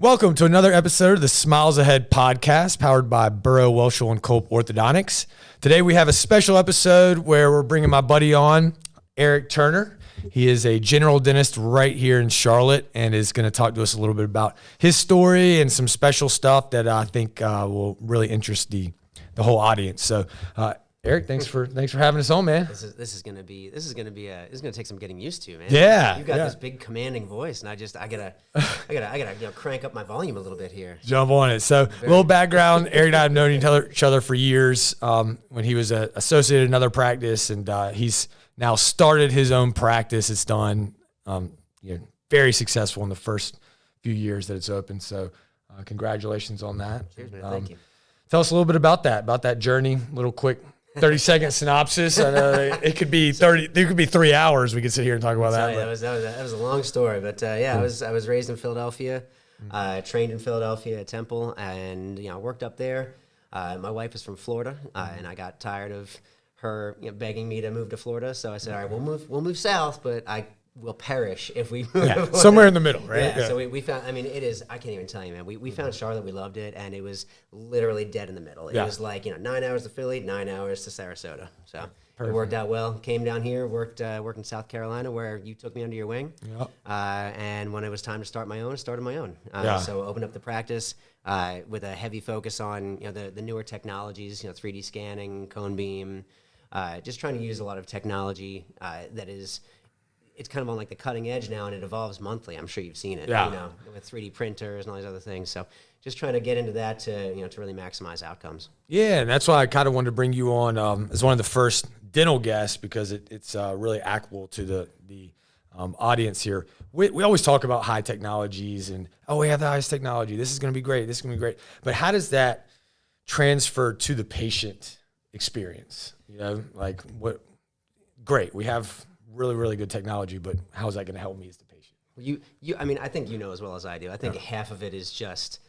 Welcome to another episode of the Smiles Ahead podcast, powered by Burrow, Welshel, and Culp Orthodontics. Today we have a special episode where we're bringing my buddy on, Eric Turner. He is a general dentist right here in Charlotte and is going to talk to us a little bit about his story and some special stuff that I think will really interest the whole audience. So, Eric, thanks for having us on, man. This is gonna take some getting used to, man. Yeah, you got this big commanding voice, and I gotta crank up my volume a little bit here. Jump on it. So, a little background: Eric and I have known each other for years. When he was associated in another practice, and he's now started his own practice. It's done, very successful in the first few years that it's open. So, congratulations on that. Cheers, man. Thank you. Tell us a little bit about that journey. A little quick 30-second synopsis. I know it could be 30. It could be 3 hours. We could sit here and talk about that. That was a long story, but I was raised in Philadelphia, trained in Philadelphia at Temple, and worked up there. My wife is from Florida, and I got tired of her begging me to move to Florida. So I said, all right, we'll move south, but I will perish if we move somewhere in the middle, right? Yeah. So we found, I can't even tell you, man. We found Charlotte, we loved it, and it was literally dead in the middle. It was like 9 hours to Philly, 9 hours to Sarasota. So It worked out well. Came down here, worked in South Carolina, where you took me under your wing. Yep. And when it was time to start my own, I started my own. So opened up the practice with a heavy focus on the newer technologies, 3D scanning, cone beam, just trying to use a lot of technology that is. It's kind of on like the cutting edge now, and it evolves monthly. I'm sure you've seen it, with 3D printers and all these other things. So just trying to get into that to really maximize outcomes. Yeah, and that's why I kind of wanted to bring you on as one of the first dental guests, because it's really applicable to the audience here. We always talk about high technologies and, we have the highest technology. This is going to be great. This is going to be great. But how does that transfer to the patient experience? Like what? Great, we have really, really good technology, but how is that going to help me as the patient? I think as well as I do. I think half of it is just,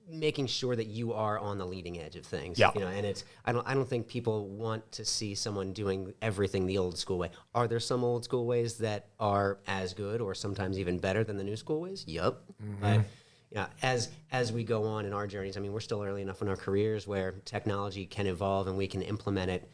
making sure that you are on the leading edge of things. Yeah. And I don't think people want to see someone doing everything the old school way. Are there some old school ways that are as good or sometimes even better than the new school ways? Yup. Mm-hmm. But as we go on in our journeys, we're still early enough in our careers where technology can evolve and we can implement it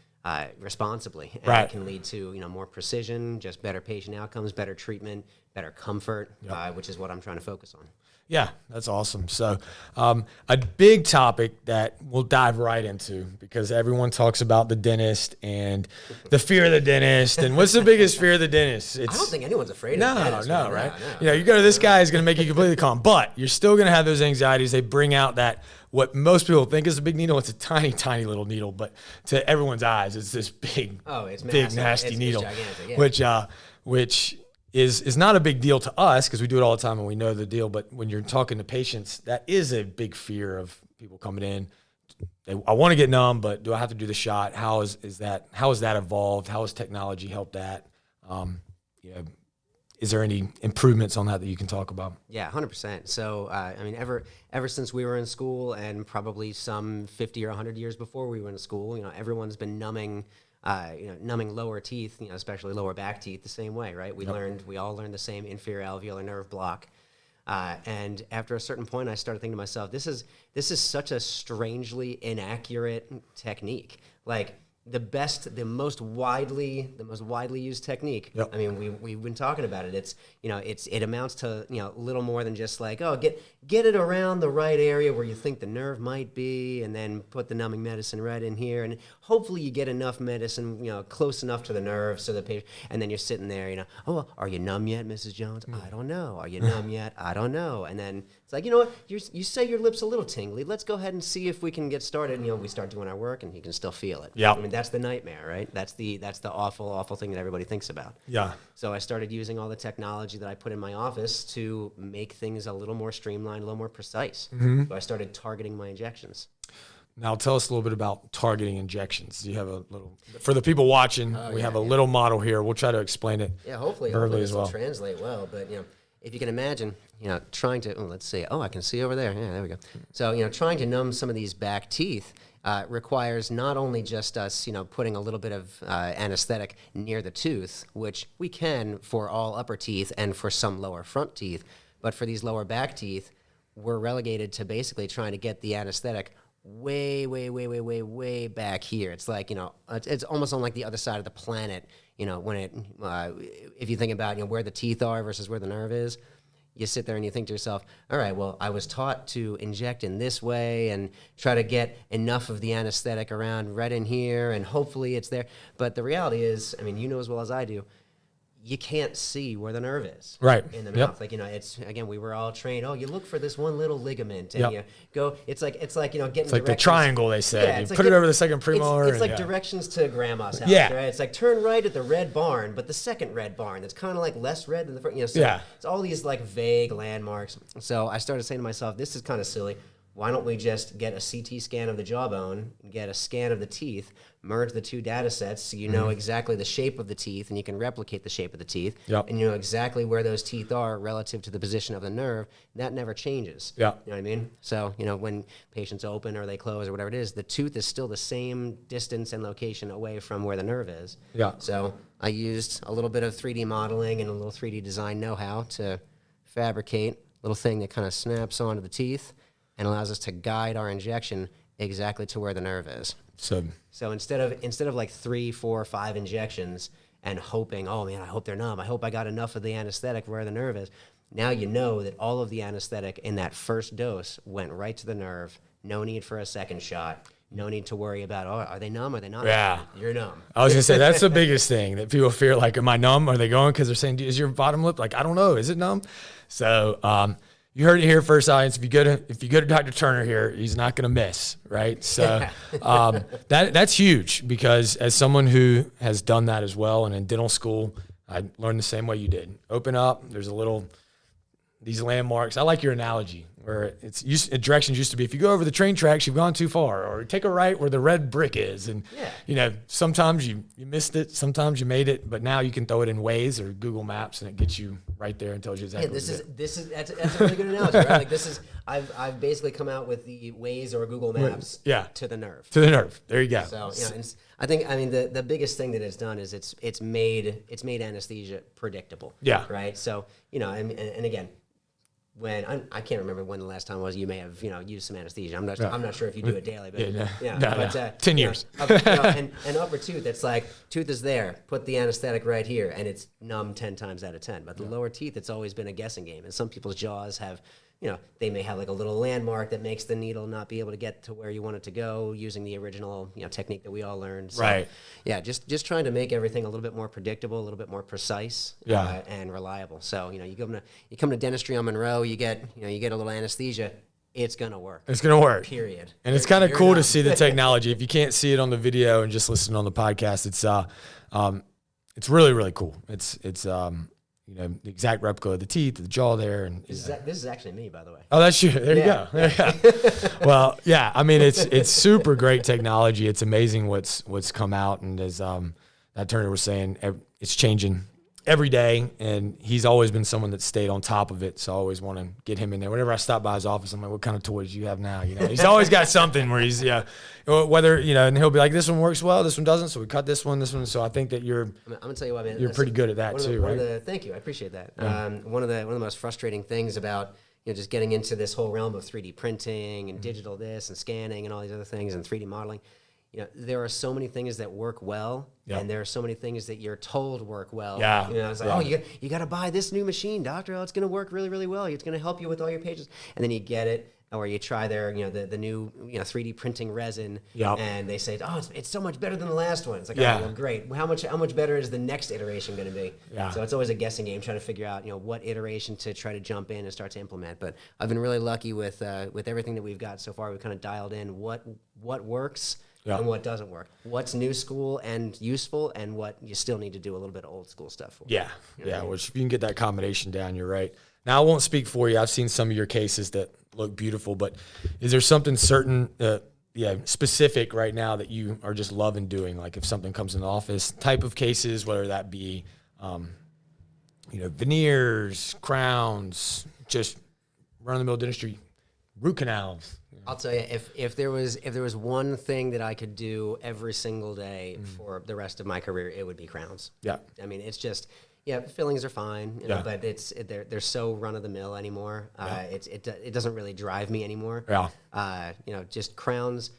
responsibly, and it can lead to more precision, just better patient outcomes, better treatment, better comfort, which is what I'm trying to focus on. Yeah, that's awesome. So a big topic that we'll dive right into, because everyone talks about the dentist and the fear of the dentist. And what's the biggest fear of the dentist? I don't think anyone's afraid of the dentist. No, right? No. You go to this guy, he's going to make you completely calm, but you're still going to have those anxieties. They bring out that what most people think is a big needle. It's a tiny, tiny little needle, but to everyone's eyes, it's this big, big, nasty needle, it's gigantic, which is not a big deal to us because we do it all the time and we know the deal. But when you're talking to patients, that is a big fear of people coming in. I want to get numb, but do I have to do the shot? How has that evolved? How has technology helped that? Is there any improvements on that you can talk about? Yeah, 100%. So, ever since we were in school, and probably some 50 or 100 years before we were in school, everyone's been numbing lower teeth, especially lower back teeth, the same way, right? We all learned the same inferior alveolar nerve block. And after a certain point, I started thinking to myself, this is such a strangely inaccurate technique. Like, the most widely used technique. Yep. We've been talking about it. It amounts to little more than just like, get it around the right area where you think the nerve might be, and then put the numbing medicine right in here, and hopefully you get enough medicine close enough to the nerve so the patient, and then you're sitting there, are you numb yet, Mrs. Jones? I don't know. Are you numb yet? I don't know. And then it's like, what? You say your lips a little tingly. Let's go ahead and see if we can get started. We start doing our work, and you can still feel it. Yeah. That's the nightmare, right? That's the awful, awful thing that everybody thinks about. Yeah. So I started using all the technology that I put in my office to make things a little more streamlined, a little more precise. Mm-hmm. So I started targeting my injections. Now tell us a little bit about targeting injections. Do you have a little, for the people watching, we have a little model here. We'll try to explain it. Yeah, hopefully this will translate well. But, if you can imagine, trying to, let's see. Oh, I can see over there. Yeah, there we go. So, trying to numb some of these back teeth requires not only just us, putting a little bit of anesthetic near the tooth, which we can for all upper teeth and for some lower front teeth, but for these lower back teeth, we're relegated to basically trying to get the anesthetic way back here. It's like, it's almost on like the other side of the planet, when it, if you think about, where the teeth are versus where the nerve is, you sit there and you think to yourself, all right, well, I was taught to inject in this way and try to get enough of the anesthetic around right in here, and hopefully it's there. But the reality is, I mean, you know as well as I do, you can't see where the nerve is in the mouth. Like, it's, again, we were all trained, you look for this one little ligament, and you go, it's like getting it's like the triangle, they said. You put it over the second premolar. It's like directions to grandma's house, right? It's like turn right at the red barn, but the second red barn that's kind of like less red than the first, so it's all these like vague landmarks. So I started saying to myself, this is kind of silly. Why don't we just get a CT scan of the jawbone, get a scan of the teeth, merge the two data sets so you know exactly the shape of the teeth, and you can replicate the shape of the teeth, and you know exactly where those teeth are relative to the position of the nerve. That never changes. You know what I mean? So, when patients open or they close or whatever it is, the tooth is still the same distance and location away from where the nerve is. So I used a little bit of 3D modeling and a little 3D design know-how to fabricate a little thing that kind of snaps onto the teeth and allows us to guide our injection exactly to where the nerve is. So instead of like 3, 4, 5 injections and hoping, oh man, I hope they're numb, I hope I got enough of the anesthetic where the nerve is, now you know that all of the anesthetic in that first dose went right to the nerve. No need for a second shot. No need to worry about, are they numb? Are they not? Yeah. You're numb. I was going to say, that's the biggest thing that people fear, like, am I numb? Are they going? Because they're saying, is your bottom lip? Like, I don't know. Is it numb? So, you heard it here first, audience. If you go to Dr. Turner here, he's not going to miss, right? So that's huge, because as someone who has done that as well, and in dental school, I learned the same way you did. Open up. There's these landmarks. I like your analogy where directions used to be, if you go over the train tracks, you've gone too far, or take a right where the red brick is. And, sometimes you missed it, sometimes you made it, but now you can throw it in Waze or Google Maps and it gets you right there and tells you exactly that's a really good analogy, right? Like I've basically come out with the Waze or Google Maps to the nerve. To the nerve. There you go. So, and the biggest thing that it's done is it's made anesthesia predictable. Right. So, and again, when I can't remember when the last time was, you may have used some anesthesia. I'm not sure if you do it daily, but 10 years. And upper tooth, it's like tooth is there, put the anesthetic right here, and it's numb 10 times out of 10. But the lower teeth, it's always been a guessing game, and some people's jaws have. They may have like a little landmark that makes the needle not be able to get to where you want it to go using the original, technique that we all learned. So, right. Yeah, just trying to make everything a little bit more predictable, a little bit more precise, and reliable. So, you come to dentistry on Monroe, you get a little anesthesia. It's gonna work. It's gonna work. Period. And it's kind of cool to see the technology. If you can't see it on the video and just listen on the podcast, it's really, really cool. It's the exact replica of the teeth, the jaw there. And this is actually me, by the way. Oh, that's you. There you go. There you go. Well, yeah, I mean, it's super great technology. It's amazing what's come out. And as that Turner was saying, it's changing every day. And he's always been someone that stayed on top of it. So I always want to get him in there. Whenever I stop by his office, I'm like, what kind of toys do you have now? He's always got something where he's, whether, and he'll be like, this one works well, this one doesn't. So we cut this one. So I think that I'm going to tell you what, man. You're pretty good at that too, right? Thank you. I appreciate that. Yeah. One of the most frustrating things about, just getting into this whole realm of 3D printing and digital this and scanning and all these other things and 3D modeling, there are so many things that work well, and there are so many things that you're told work well. It's like, you got to buy this new machine, doctor. Oh, it's going to work really, really well. It's going to help you with all your patients. And then you get it, or you try their, the new, 3D printing resin, and they say, oh, it's so much better than the last one. It's like, oh, well, great. How much better is the next iteration going to be? So it's always a guessing game, trying to figure out, what iteration to try to jump in and start to implement. But I've been really lucky with everything that we've got so far. We've kind of dialed in what works. And what doesn't work. What's new school and useful, and what you still need to do a little bit of old school stuff for. Which if you can get that combination down, you're right. Now, I won't speak for you. I've seen some of your cases that look beautiful, but is there something certain, specific right now that you are just loving doing? Like if something comes in the office, type of cases, whether that be, veneers, crowns, just run-of-the-mill dentistry, root canals. I'll tell you, if there was one thing that I could do every single day for the rest of my career, it would be crowns. Yeah. I mean, it's just, Yeah, fillings are fine, but they're so run of the mill anymore. It doesn't really drive me anymore. Yeah. Just crowns.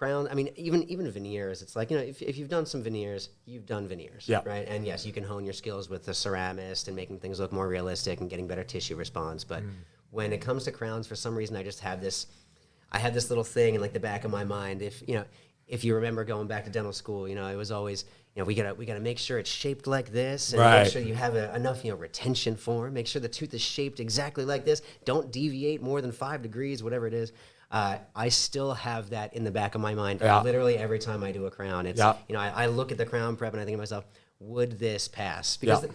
I mean, even veneers. It's like, if you've done some veneers, you've done veneers, right? And yes, you can hone your skills with the ceramist and making things look more realistic and getting better tissue response. But when it comes to crowns, for some reason, I just have this. I have this little thing in like the back of my mind. If you remember going back to dental school, it was always, we gotta make sure it's shaped like this, and make sure you have enough, retention form. Make sure the tooth is shaped exactly like this. Don't deviate more than 5 degrees, whatever it is. I still have that in the back of my mind. Literally every time I do a crown, it's I look at the crown prep and I think to myself, would this pass? Because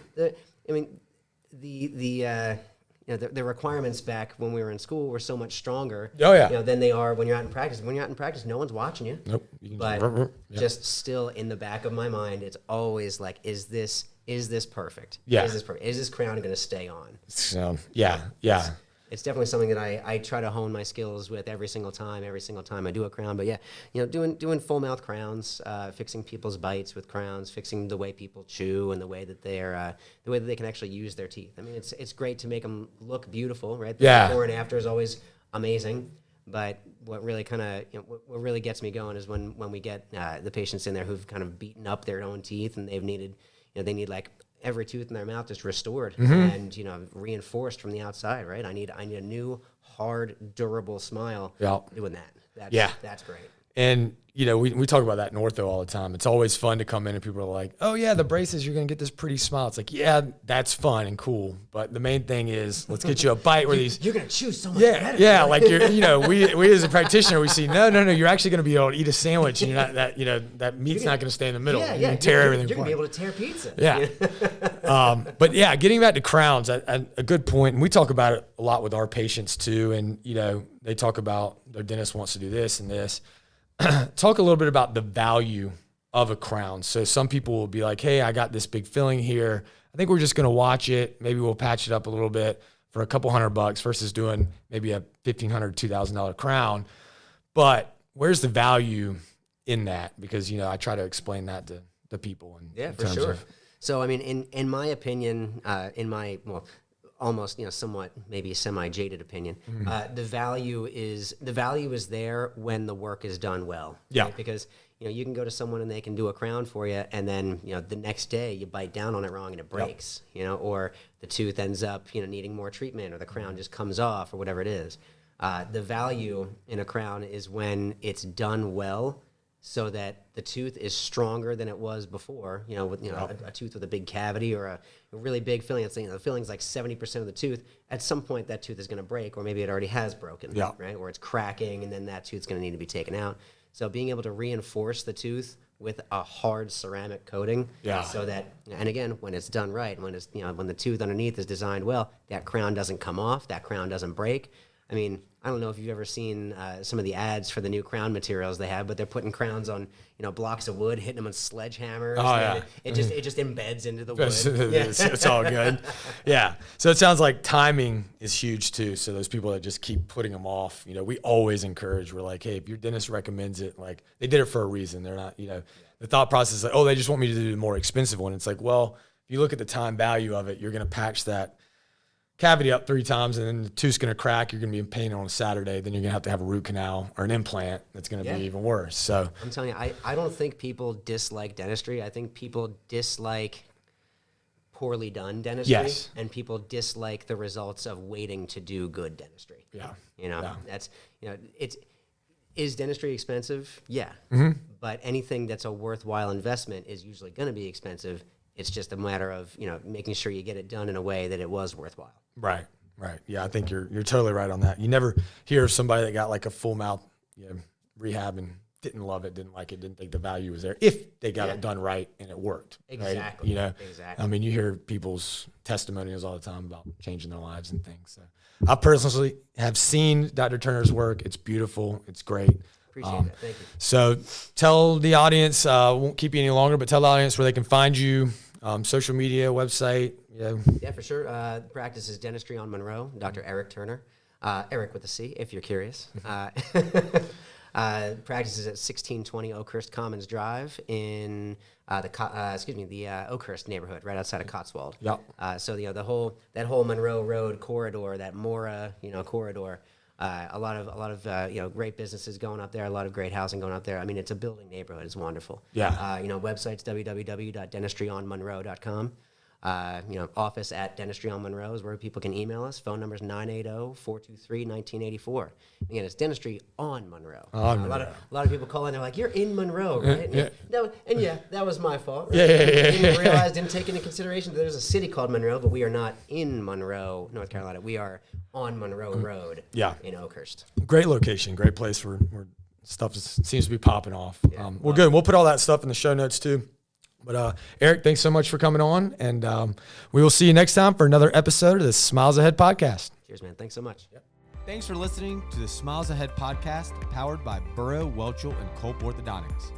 the requirements back when we were in school were so much stronger than they are when you're out in practice. When you're out in practice, no one's watching you. Nope. But just still in the back of my mind, it's always like, is this perfect? Yeah. Is this perfect? Is this crown going to stay on? So, It's definitely something that I try to hone my skills with every single time I do a crown. But doing full mouth crowns, fixing people's bites with crowns, fixing the way people chew and the way that they can actually use their teeth. I mean, it's great to make them look beautiful, right? The before and after is always amazing. But what really what really gets me going is when we get the patients in there who've kind of beaten up their own teeth and they need like every tooth in their mouth just restored and reinforced from the outside, right? I need a new, hard, durable smile. Doing that. That's great. And we talk about that in ortho all the time. It's always fun to come in and people are like, oh yeah, the braces, you're gonna get this pretty smile. It's like, yeah, that's fun and cool, but the main thing is let's get you a bite where you're gonna chew so much better. Yeah, like we as a practitioner, we see no, you're actually gonna be able to eat a sandwich and you're not that meat's not gonna stay in the middle. You can tear everything apart. You're gonna be able to tear pizza. But getting back to crowns, a good point, and we talk about it a lot with our patients too, and they talk about their dentist wants to do this and this. Talk a little bit about the value of a crown. So some people will be like, hey, I got this big filling here. I think we're just going to watch it. Maybe we'll patch it up a little bit for a couple $100 versus doing maybe a $1,500, $2,000 crown. But where's the value in that? Because, I try to explain that to the people. In for sure. So, I mean, in my opinion, almost somewhat maybe semi-jaded opinion, the value is there when the work is done well. Right? Because you can go to someone and they can do a crown for you, and then the next day you bite down on it wrong and it breaks. Or the tooth ends up needing more treatment, or the crown just comes off, or whatever it is. The value in a crown is when it's done well, so that the tooth is stronger than it was before. A tooth with a big cavity or a really big filling. The filling's like 70% of the tooth. At some point, that tooth is going to break, or maybe it already has broken. Right, or it's cracking, and then that tooth's going to need to be taken out. So being able to reinforce the tooth with a hard ceramic coating, so that, and again, when it's done right, when it's when the tooth underneath is designed well, that crown doesn't come off, that crown doesn't break. I mean, I don't know if you've ever seen some of the ads for the new crown materials they have, but they're putting crowns on, blocks of wood, hitting them with sledgehammers. It just embeds into the wood. It's all good. Yeah. So it sounds like timing is huge too. So those people that just keep putting them off, we always encourage. We're like, hey, if your dentist recommends it, like they did it for a reason. They're not, the thought process is like, oh, they just want me to do the more expensive one. It's like, well, if you look at the time value of it, you're going to patch that cavity up 3 times, and then the tooth's going to crack. You're going to be in pain on a Saturday. Then you're going to have a root canal or an implant. That's going to be even worse. So I'm telling you, I don't think people dislike dentistry. I think people dislike poorly done dentistry, and people dislike the results of waiting to do good dentistry. That's is dentistry expensive? Yeah, but anything that's a worthwhile investment is usually going to be expensive. It's just a matter of making sure you get it done in a way that it was worthwhile. Right. Yeah, I think you're totally right on that. You never hear of somebody that got like a full mouth rehab and didn't love it, didn't like it, didn't think the value was there if they got it done right and it worked. Exactly. Right? Exactly. I mean, you hear people's testimonials all the time about changing their lives and things. So I personally have seen Dr. Turner's work. It's beautiful. It's great. Appreciate that. Thank you. So tell the audience, won't keep you any longer, but tell the audience where they can find you, social media, website. Yeah, for sure. The practice is Dentistry on Monroe, Dr. Eric Turner. Eric with a C, if you're curious. Practice is at 1620 Oakhurst Commons Drive in the Oakhurst neighborhood, right outside of Cotswold. Yep. So the whole Monroe Road corridor, that Mora corridor. A lot of great businesses going up there, a lot of great housing going up there. I mean, it's a building neighborhood. It's wonderful. Yeah. Websites www.dentistryonmonroe.com. Office at Dentistry on Monroe is where people can email us. Phone number is 980-423-1984. Again, it's Dentistry on Monroe. A lot of people call in. They're like, "You're in Monroe, right?" That was my fault. Right? Didn't take into consideration that there's a city called Monroe, but we are not in Monroe, North Carolina. We are on Monroe Road. In Oakhurst. Great location, great place where stuff seems to be popping off. Good. We'll put all that stuff in the show notes too. But Eric, thanks so much for coming on, and we will see you next time for another episode of the Smiles Ahead podcast. Cheers, man. Thanks so much. Yep. Thanks for listening to the Smiles Ahead podcast, powered by Burrow, Welchel, and Culp Orthodontics.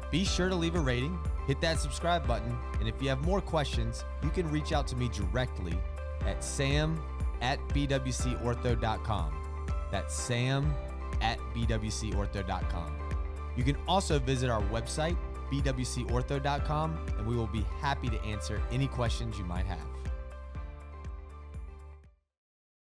Be sure to leave a rating, hit that subscribe button, and if you have more questions, you can reach out to me directly at sam@bwcortho.com. That's sam@bwcortho.com. You can also visit our website, bwcortho.com, and we will be happy to answer any questions you might have.